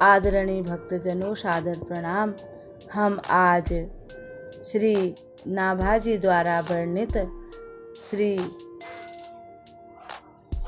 आदरणीय भक्तजनों, सादर प्रणाम। हम आज श्री नाभाजी द्वारा वर्णित श्री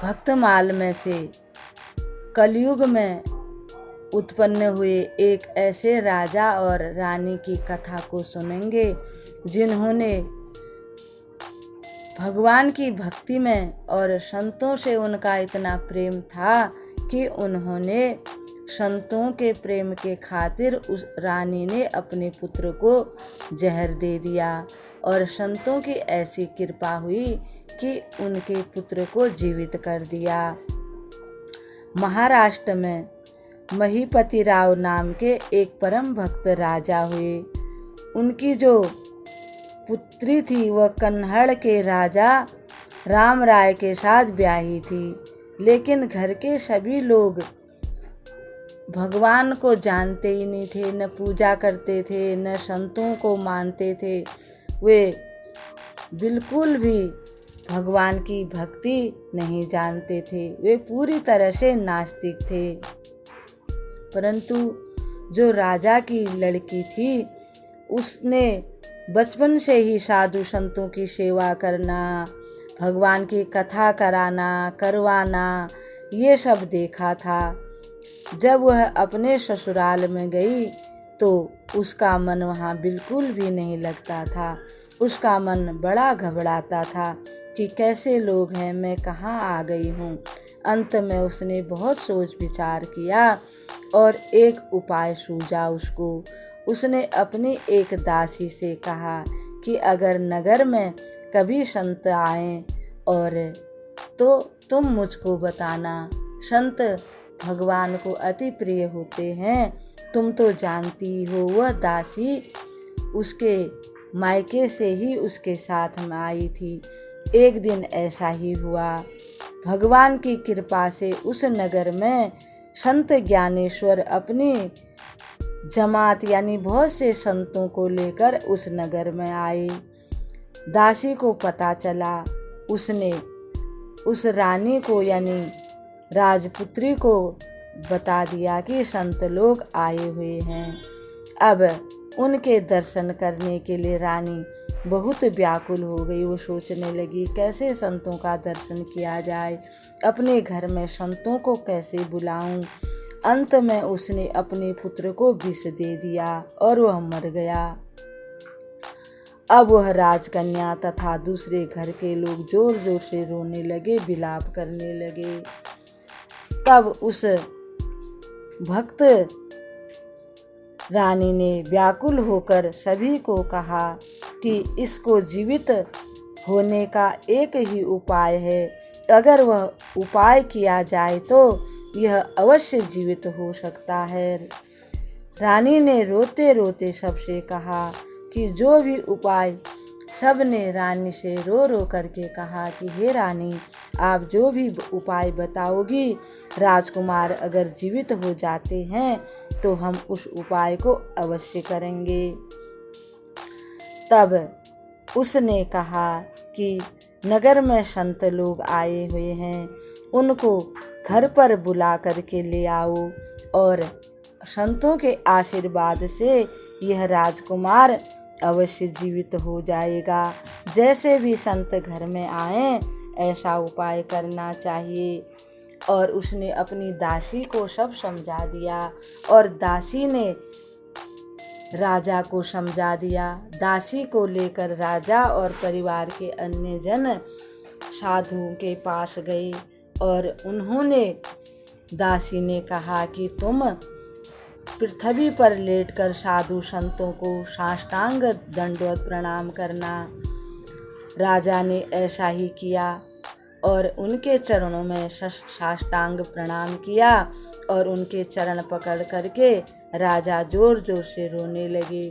भक्तमाल में से कलयुग में उत्पन्न हुए एक ऐसे राजा और रानी की कथा को सुनेंगे जिन्होंने भगवान की भक्ति में और संतों से उनका इतना प्रेम था कि उन्होंने संतों के प्रेम के खातिर उस रानी ने अपने पुत्र को जहर दे दिया और संतों की ऐसी कृपा हुई कि उनके पुत्र को जीवित कर दिया। महाराष्ट्र में महीपति राव नाम के एक परम भक्त राजा हुए। उनकी जो पुत्री थी वह कन्नड़ के राजा राम राय के साथ ब्याही थी, लेकिन घर के सभी लोग भगवान को जानते ही नहीं थे, न पूजा करते थे, न संतों को मानते थे। वे बिल्कुल भी भगवान की भक्ति नहीं जानते थे, वे पूरी तरह से नास्तिक थे। परंतु जो राजा की लड़की थी उसने बचपन से ही साधु संतों की सेवा करना, भगवान की कथा करवाना ये सब देखा था। जब वह अपने ससुराल में गई तो उसका मन वहाँ बिल्कुल भी नहीं लगता था। उसका मन बड़ा घबराता था कि कैसे लोग हैं, मैं कहाँ आ गई हूँ। अंत में उसने बहुत सोच विचार किया और एक उपाय सूझा उसको। उसने अपनी एक दासी से कहा कि अगर नगर में कभी संत आए और तो तुम मुझको बताना। संत भगवान को अति प्रिय होते हैं, तुम तो जानती हो। वह दासी उसके मायके से ही उसके साथ में आई थी। एक दिन ऐसा ही हुआ, भगवान की कृपा से उस नगर में संत ज्ञानेश्वर अपनी जमात यानी बहुत से संतों को लेकर उस नगर में आए। दासी को पता चला, उसने उस रानी को यानी राजपुत्री को बता दिया कि संत लोग आए हुए हैं। अब उनके दर्शन करने के लिए रानी बहुत व्याकुल हो गई। वो सोचने लगी कैसे संतों का दर्शन किया जाए, अपने घर में संतों को कैसे बुलाऊं। अंत में उसने अपने पुत्र को विष दे दिया और वह मर गया। अब वह राजकन्या तथा दूसरे घर के लोग जोर जोर से रोने लगे, विलाप करने लगे। तब उस भक्त रानी ने व्याकुल होकर सभी को कहा कि इसको जीवित होने का एक ही उपाय है, अगर वह उपाय किया जाए तो यह अवश्य जीवित हो सकता है। रानी ने रोते रोते सबसे कहा कि जो भी उपाय, सब ने रानी से रो रो करके कहा कि हे रानी, आप जो भी उपाय बताओगी, राजकुमार अगर जीवित हो जाते हैं तो हम उस उपाय को अवश्य करेंगे। तब उसने कहा कि नगर में संत लोग आए हुए हैं, उनको घर पर बुला करके ले आओ और संतों के आशीर्वाद से यह राजकुमार अवश्य जीवित हो जाएगा। जैसे भी संत घर में आए ऐसा उपाय करना चाहिए। और उसने अपनी दासी को सब समझा दिया और दासी ने राजा को समझा दिया। दासी को लेकर राजा और परिवार के अन्य जन साधुओं के पास गए और उन्होंने, दासी ने कहा कि तुम पृथ्वी पर लेटकर साधु संतों को साष्टांग दंडवत प्रणाम करना। राजा ने ऐसा ही किया और उनके चरणों में साष्टांग प्रणाम किया और उनके चरण पकड़ करके राजा जोर जोर से रोने लगे।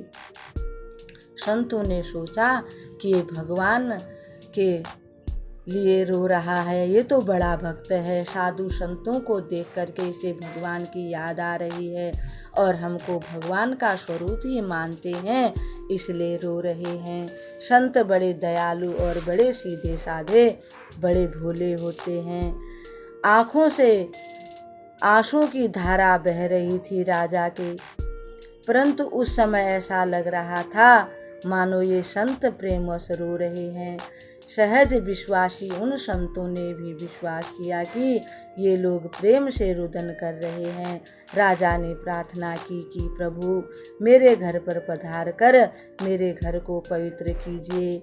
संतों ने सोचा कि ये भगवान के लिए रो रहा है, ये तो बड़ा भक्त है, साधु संतों को देख करके इसे भगवान की याद आ रही है और हमको भगवान का स्वरूप ही मानते हैं, इसलिए रो रहे हैं। संत बड़े दयालु और बड़े सीधे साधे, बड़े भोले होते हैं। आँखों से आंसू की धारा बह रही थी राजा के, परंतु उस समय ऐसा लग रहा था मानो ये संत प्रेमवश रो रहे हैं। सहज विश्वासी उन संतों ने भी विश्वास किया कि ये लोग प्रेम से रुदन कर रहे हैं। राजा ने प्रार्थना की कि प्रभु मेरे घर पर पधार कर मेरे घर को पवित्र कीजिए।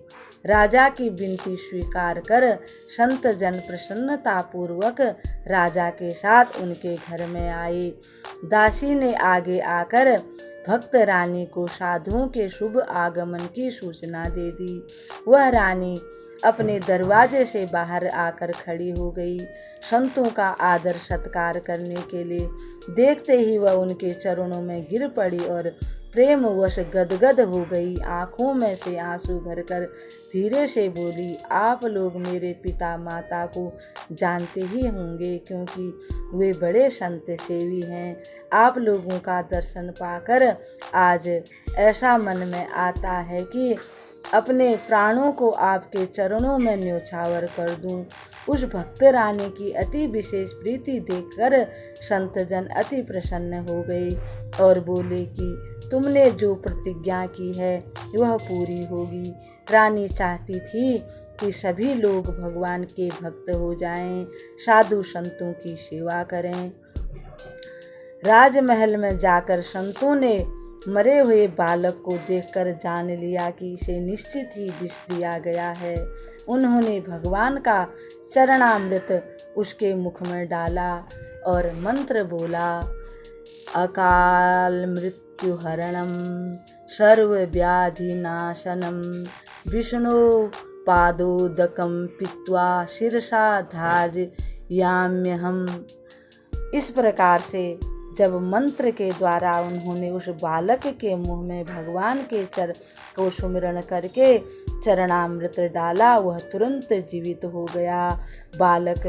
राजा की विनती स्वीकार कर संत जन प्रसन्नता पूर्वक राजा के साथ उनके घर में आए। दासी ने आगे आकर भक्त रानी को साधुओं के शुभ आगमन की सूचना दे दी। वह रानी अपने दरवाजे से बाहर आकर खड़ी हो गई। संतों का आदर सत्कार करने के लिए देखते ही वह उनके चरणों में गिर पड़ी और प्रेमवश गदगद हो गई। आंखों में से आंसू भरकर धीरे से बोली, आप लोग मेरे पिता माता को जानते ही होंगे क्योंकि वे बड़े संत सेवी हैं। आप लोगों का दर्शन पाकर आज ऐसा मन में आता है कि अपने प्राणों को आपके चरणों में न्योछावर कर दूं। उस भक्त रानी की अति विशेष प्रीति देखकर संत जन अति प्रसन्न हो गए और बोले कि तुमने जो प्रतिज्ञा की है वह पूरी होगी। रानी चाहती थी कि सभी लोग भगवान के भक्त हो जाएं, साधु संतों की सेवा करें। राजमहल में जाकर संतों ने मरे हुए बालक को देखकर जान लिया कि इसे निश्चित ही विष दिया गया है। उन्होंने भगवान का चरणामृत उसके मुख में डाला और मंत्र बोला, अकाल मृत्यु हरणम सर्व व्याधि नाशनम विष्णु पादोदकम पीत्वा शिरसा धारयाम्यहम्। इस प्रकार से जब मंत्र के द्वारा उन्होंने उस बालक के मुंह में भगवान के को सुमिरन करके चरणामृत डाला, वह तुरंत जीवित हो गया। बालक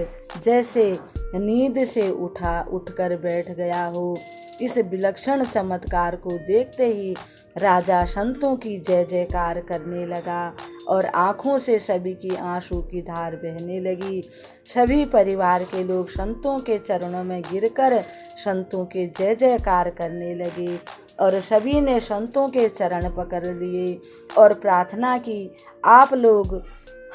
जैसे नींद से उठकर बैठ गया हो। इस विलक्षण चमत्कार को देखते ही राजा संतों की जय जयकार करने लगा और आँखों से सभी की आंसू की धार बहने लगी। सभी परिवार के लोग संतों के चरणों में गिरकर संतों के जय जयकार करने लगे और सभी ने संतों के चरण पकड़ लिए और प्रार्थना की, आप लोग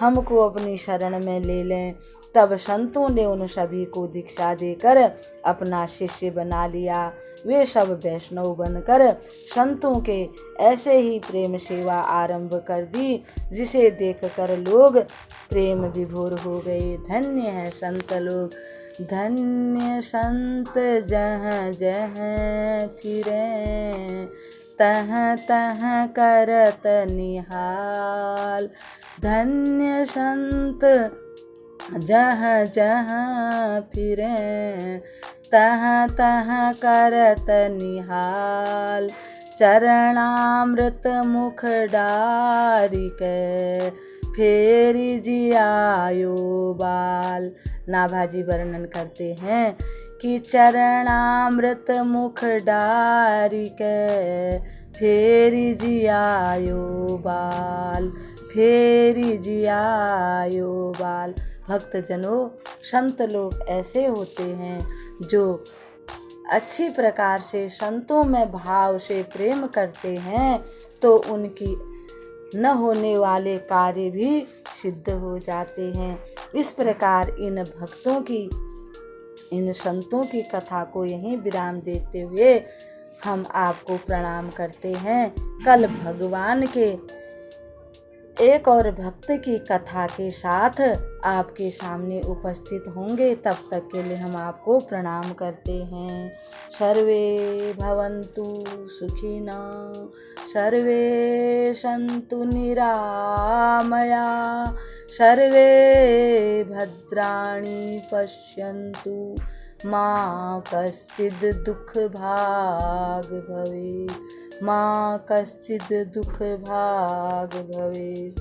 हमको अपनी शरण में ले लें। तब संतों ने उन सभी को दीक्षा देकर अपना शिष्य बना लिया। वे सब वैष्णव बनकर संतों के ऐसे ही प्रेम सेवा आरंभ कर दी, जिसे देखकर लोग प्रेम विभोर हो गए। धन्य है संत लोग, धन्य संत जहाँ जहाँ फिरें तहाँ तहाँ करत निहाल। धन्य संत जहाँ जहाँ फिरें तहाँ तहाँ करत निहाल। चरणामृत मुख डारी के फेरी जियायो बाल। नाभाजी वर्णन करते हैं कि चरणामृत मुख डारी के फेरी जियायो बाल, फेरी जियायो बाल। भक्तजनों, संत लोग ऐसे होते हैं जो अच्छी प्रकार से संतों में भाव से प्रेम करते हैं तो उनकी न होने वाले कार्य भी सिद्ध हो जाते हैं। इस प्रकार इन भक्तों की, इन संतों की कथा को यहीं विराम देते हुए हम आपको प्रणाम करते हैं। कल भगवान के एक और भक्त की कथा के साथ आपके सामने उपस्थित होंगे। तब तक के लिए हम आपको प्रणाम करते हैं। सर्वे भवन्तु सुखिनः, सर्वे सन्तु निरामया, सर्वे भद्राणि पश्यन्तु, मा कश्चिद् दुःख भाग् भवेत्, मा कश्चिद् दुःख भाग् भवेत्।